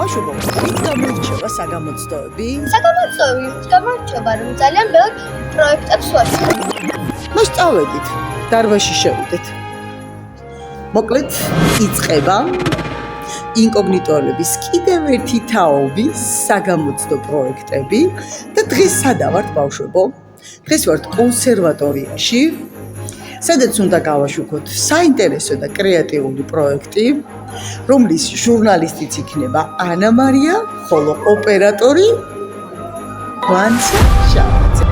ბავშვებო, ვით გამოირჩევა საგამოცდოები? საგამოცდოები გამოირჩევა, რომ ძალიან ბევრ პროექტებს ვარსებთ. მოსწავლებით, დარბაზში შევიდეთ. მოკლედ, იწყება ინკოგნიტოელების კიდევ ერთი თაობის საგამოცდო პროექტები და დღეს სადა ვართ ბავშვებო? დღეს ვართ კონსერვატორიაში, სადაც უნდა გავაშუქოთ საინტერესო და კრეატიული პროექტი, რომლის ჟურნალისტიც იქნება ანა მარია, ხოლო ოპერატორი ვანცა შავაძე.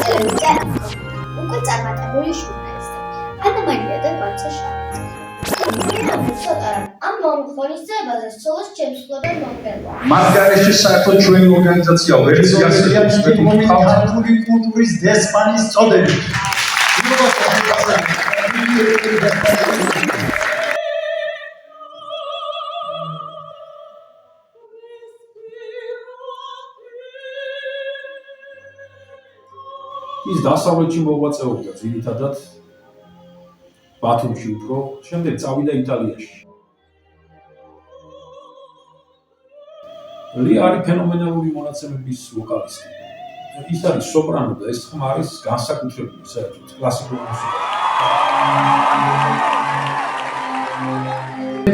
ტელევიზია უკვე წარმატებული ჟურნალისტი ანა მარია და ვანცა შავაძე. ამ მომხმარებელზე სოლოს ჩემსვლოდან მომგელვა. მათ გარეშე საერთოდ ჩვენი ორგანიზაცია ვერცია მომხმარებელი კულტურის დესპანის წოდებით. ის დასავლეთში მოღვაწეობდა ძირითადად ბათუმში უფრო, შემდეგ წავიდა იტალიაში. ლია არის ფენომენალური მონაცემების ვოკალისტი. ის არის სოპრანო და ეს ხმა არის განსაკუთრებული საერთოდ კლასიკური მუსიკა.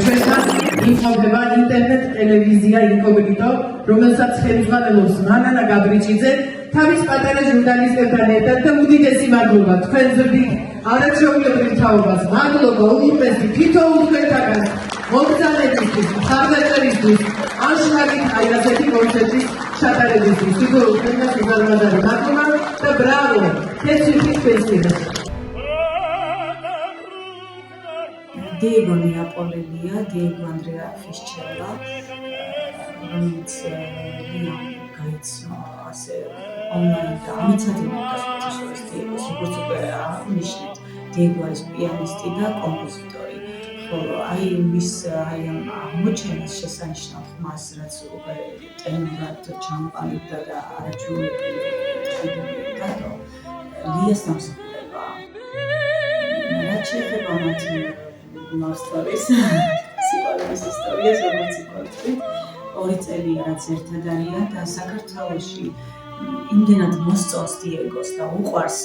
ჩვენთან იმყოფება ინტერნეტ ტელევიზია ინკოგნიტო, რომელსაც ხელმძღვანელობს მანანა გაბრიჭიძე. თავის პატარა ჟურნალისტებთან ერთად და უდიდესი მადლობა თქვენ ზრდით არაჩვეულებრივ თაობას. მადლობა უმეტესი თითოეულ თქვენთაგანს მოგზაურებისთვის, მხარდაჭერისთვის, ანშლაგით აი ასეთი კონცერტის ჩატარებისთვის. თითოეულ თქვენგანს უზარმაზარი მადლობა და ბრავო! თესვით ფესტივალს. Diego Neapolellia, Diego Andrea Fischella, რომელიც გაიცნო ასე ონლაინ და ამიცადება გასწორდეს Diego-ს, როგორც უკვე აღნიშნეთ, Diego არის პიანისტი და კომპოზიტორი. ხოლო აი მის ამ აღმოჩენის შესანიშნავ ხმას, რაც უკვე ტენორად ჩამოყალიბდა და არაჩვეულებრივი ტყიბებია და ლიას დამსახურება. რაც შეეხება მათ love stories, სიყვარულის ისტორიას, რომელიც იკვეთით, 2 წელია რაც ერთად არიან და საქართველოში იმდენად მოსწონს დიეგოს და უყვარს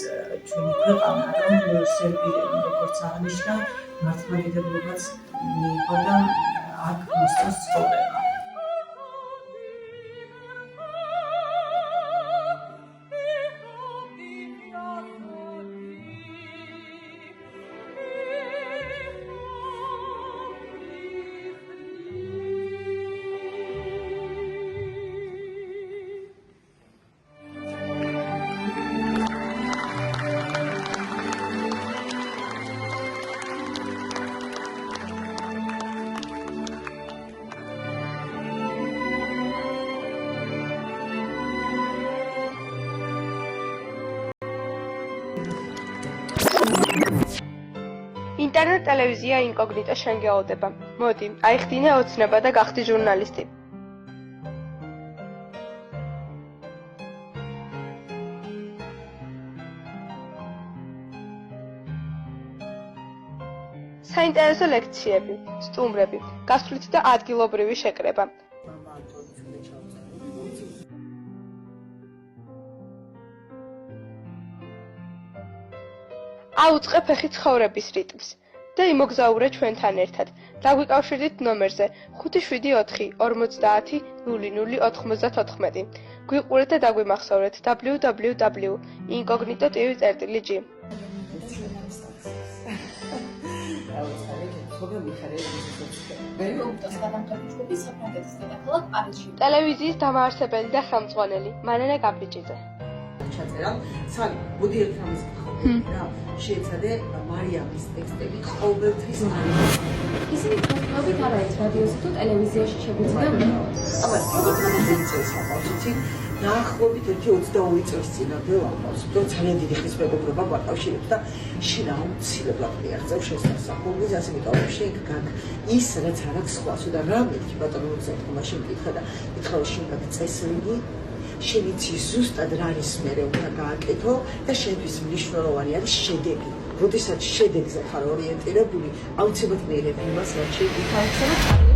ჩვენი ქვეყანა, რომ სერბიელი როგორც აღნიშნა, მართლმადიდებლობაც მიიღო და აქ მოსწონს ცხოვრება. ინტერნეტ ტელევიზია ინკოგნიტო შენ გეავდება. მოდი, აიხდინე ოცნება და გახდი ჟურნალისტი. საინტერესო ლექციები, სტუმრები, გასვლით და ადგილობრივი შეკრება. აუწყე ფეხი ცხოვრების რიტმს და იმოგზაურე ჩვენთან ერთად. დაგვიკავშირდით ნომერზე 574 50 00 გვიყურეთ და დაგვიმახსოვრეთ www.incognito.tv.gr თქმა მიხარია რობოტას გადამტანი ჯგუფი საფრანგეთის დედაქალაქ პარიზში. ტელევიზიის დამაარსებელი და ხელმძღვანელი მანენა გაბრიჭიძე. ჩაწერა სალი მოდი ერთ რამეს გითხრობ რა შეეცადე მარიამის ტექსტები ყოველთვის ისინი თვითონობით არაერთ რადიოსა თუ ტელევიზიაში შეგვიძლია ვნახოთ. აბა როგორ წელს ახალწუთი დაახლოებით 22 წელს წინამდე ვაყავს და ძალიან დიდი ხნის მეგობრობა გვაკავშირებს და შენ აუცილებლად მიაღწევ შესასახულს ასე მეტყვი შენ გაგ ის რაც არ აქვს სხვას და რა მეთქი ბატონო უცებ მაშინ მკითხა და ითხრა შენ გაგ წესრიგი შენ იცი ზუსტად რა არის მე უნდა გააკეთო და შენთვის მნიშვნელოვანი არის შედეგი როდესაც შედეგზე ხარ ორიენტირებული აუცილებლად მიიღებ იმას რაც შეიძლება